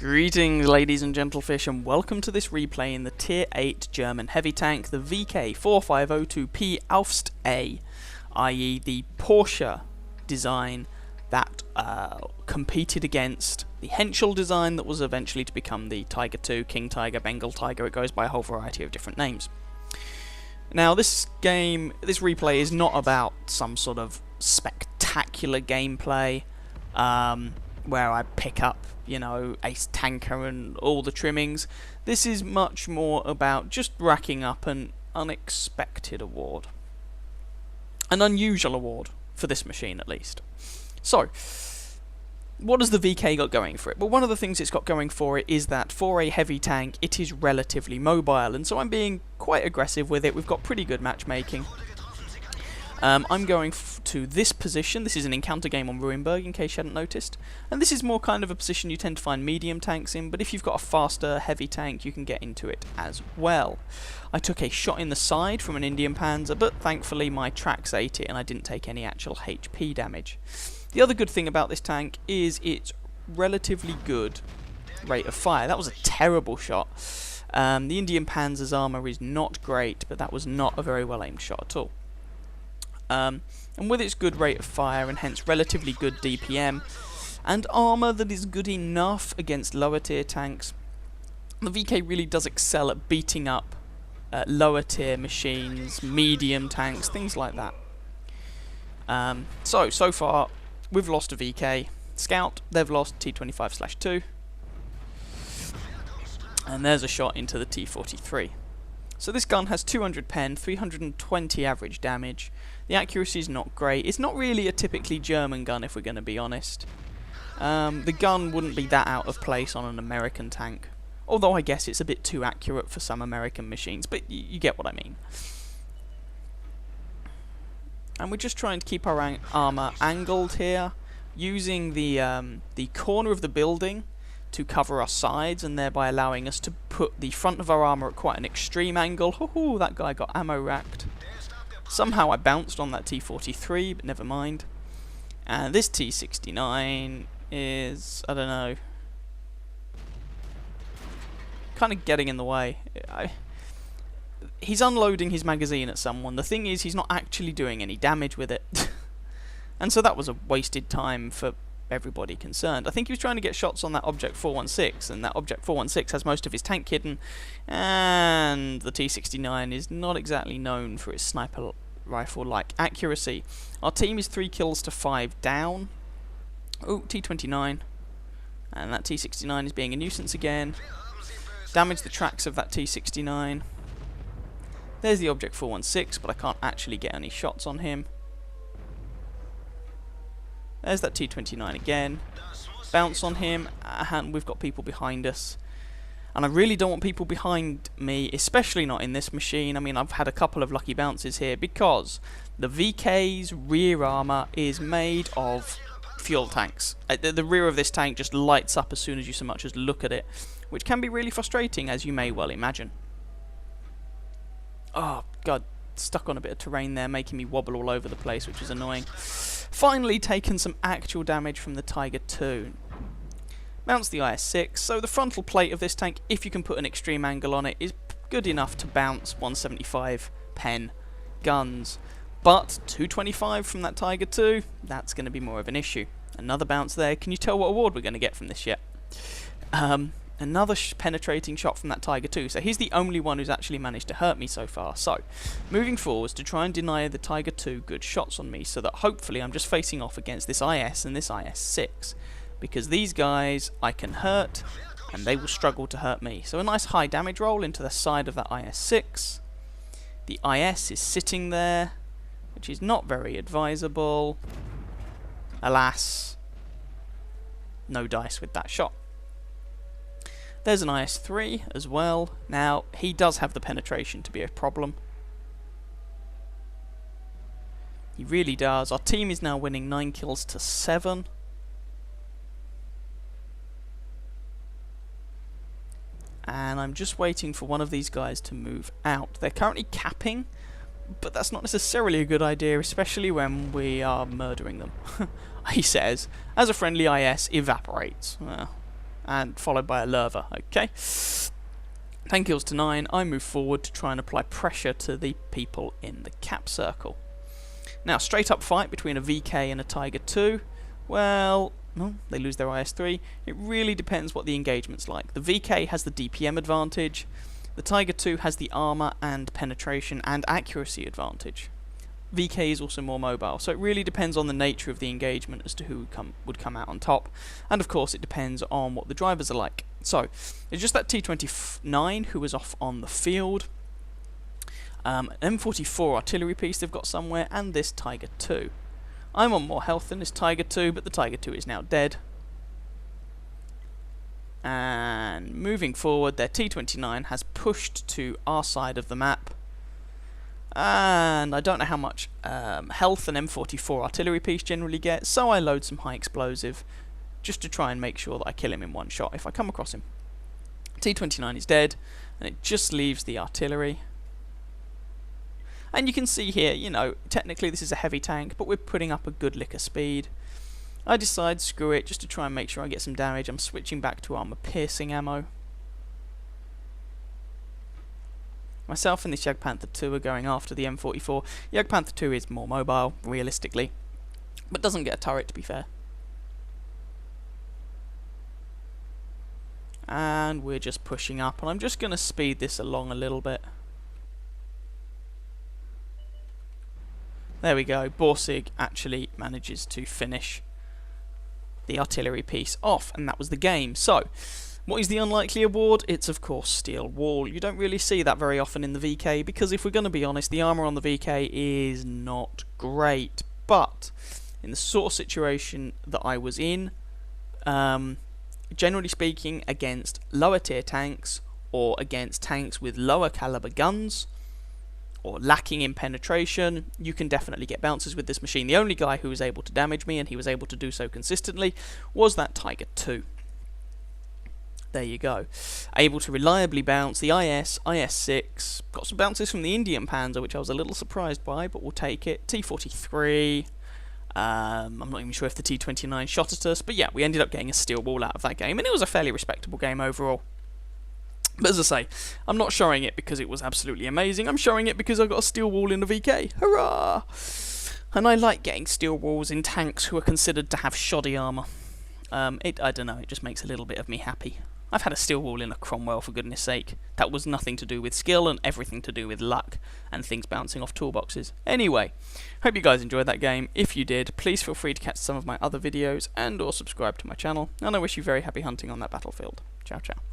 Greetings ladies and gentlefish, and welcome to this replay in the Tier 8 German heavy tank, the VK4502P Aufst A, i.e. the Porsche design that competed against the Henschel design that was eventually to become the Tiger II, King Tiger, Bengal Tiger. It goes by a whole variety of different names. Now this replay is not about some sort of spectacular gameplay where I pick up, you know, ace tanker and all the trimmings. This is much more about just racking up an unexpected award. An unusual award, for this machine at least. So, what has the VK got going for it? Well, one of the things it's got going for it is that for a heavy tank, it is relatively mobile, and so I'm being quite aggressive with it. We've got pretty good matchmaking. I'm going to this position. This is an encounter game on Ruinberg, in case you hadn't noticed. And this is more kind of a position you tend to find medium tanks in, but if you've got a faster, heavy tank, you can get into it as well. I took a shot in the side from an Indian Panzer, but thankfully my tracks ate it and I didn't take any actual HP damage. The other good thing about this tank is its relatively good rate of fire. That was a terrible shot. The Indian Panzer's armour is not great, but that was not a very well aimed shot at all. And with its good rate of fire and hence relatively good DPM and armour that is good enough against lower tier tanks, the VK really does excel at beating up lower tier machines, medium tanks, things like that. So far we've lost a VK Scout, they've lost T25/2, and there's a shot into the T43. So this gun has 200 pen, 320 average damage. The accuracy is not great. It's not really a typically German gun, if we're going to be honest. The gun wouldn't be that out of place on an American tank. Although I guess it's a bit too accurate for some American machines, but you get what I mean. And we're just trying to keep our armour angled here, using the corner of the building to cover our sides, and thereby allowing us to put the front of our armour at quite an extreme angle. Hoo-hoo, that guy got ammo racked. Somehow I bounced on that T43, but never mind. And this T69 is, I don't know, kind of getting in the way. He's unloading his magazine at someone. The thing is, he's not actually doing any damage with it. And so that was a wasted time for everybody concerned. I think he was trying to get shots on that Object 416, and that Object 416 has most of his tank hidden, and the T69 is not exactly known for its sniper rifle-like accuracy. Our team is 3 kills to 5 down. Oh, T29, and that T69 is being a nuisance again. Damage the tracks of that T69. There's the Object 416, but I can't actually get any shots on him. There's that T29 again. Bounce on him, and we've got people behind us. And I really don't want people behind me, especially not in this machine. I mean, I've had a couple of lucky bounces here because the VK's rear armour is made of fuel tanks. The rear of this tank just lights up as soon as you so much as look at it, which can be really frustrating, as you may well imagine. Oh, God. Stuck on a bit of terrain there, making me wobble all over the place, which is annoying. Finally taken some actual damage from the Tiger II. Mounts the IS-6, so the frontal plate of this tank, if you can put an extreme angle on it, is good enough to bounce 175 pen guns. But 225 from that Tiger II, that's going to be more of an issue. Another bounce there. Can you tell what award we're going to get from this yet? Another penetrating shot from that Tiger II. So he's the only one who's actually managed to hurt me so far. So, moving forwards to try and deny the Tiger II good shots on me, so that hopefully I'm just facing off against this IS and this IS-6. Because these guys I can hurt, and they will struggle to hurt me. So a nice high damage roll into the side of that IS-6. The IS is sitting there, which is not very advisable. Alas, no dice with that shot. There's an IS-3 as well. Now, he does have the penetration to be a problem. He really does. Our team is now winning 9 kills to 7. And I'm just waiting for one of these guys to move out. They're currently capping, but that's not necessarily a good idea, especially when we are murdering them. He says, as a friendly IS evaporates. Well, and followed by a Lerva. Okay. 10 kills to 9. I move forward to try and apply pressure to the people in the cap circle. Now, straight up fight between a VK and a Tiger 2. Well, they lose their IS-3. It really depends what the engagement's like. The VK has the DPM advantage. The Tiger 2 has the armour and penetration and accuracy advantage. VK is also more mobile, so it really depends on the nature of the engagement as to who would come out on top. And of course, it depends on what the drivers are like. So, it's just that T-29 who was off on the field. An M44 artillery piece they've got somewhere, and this Tiger 2. I'm on more health than this Tiger 2, but the Tiger 2 is now dead. And moving forward, their T-29 has pushed to our side of the map. And I don't know how much health an M44 artillery piece generally gets, so I load some high explosive just to try and make sure that I kill him in one shot if I come across him. T-29 is dead, and it just leaves the artillery. And you can see here, you know, technically this is a heavy tank, but we're putting up a good lick of speed. I decide, screw it, just to try and make sure I get some damage. I'm switching back to armour-piercing ammo. Myself and this Jagdpanther 2 are going after the M44. Jagdpanther 2 is more mobile, realistically, but doesn't get a turret, to be fair. And we're just pushing up, and I'm just going to speed this along a little bit. There we go. Borsig actually manages to finish the artillery piece off, and that was the game. So, what is the unlikely award? It's of course steel wall. You don't really see that very often in the VK, because if we're going to be honest, the armour on the VK is not great. But in the sort of situation that I was in, generally speaking, against lower tier tanks or against tanks with lower caliber guns or lacking in penetration, you can definitely get bounces with this machine. The only guy who was able to damage me, and he was able to do so consistently, was that Tiger 2. There you go. Able to reliably bounce the IS, IS-6, got some bounces from the Indian Panzer, which I was a little surprised by, but we'll take it. T-43, I'm not even sure if the T-29 shot at us, but yeah, we ended up getting a steel wall out of that game, and it was a fairly respectable game overall. But as I say, I'm not showing it because it was absolutely amazing, I'm showing it because I got a steel wall in the VK. Hurrah! And I like getting steel walls in tanks who are considered to have shoddy armour. I don't know, it just makes a little bit of me happy. I've had a steel wall in a Cromwell, for goodness sake. That was nothing to do with skill and everything to do with luck and things bouncing off toolboxes. Anyway, hope you guys enjoyed that game. If you did, please feel free to catch some of my other videos and or subscribe to my channel. And I wish you very happy hunting on that battlefield. Ciao, ciao.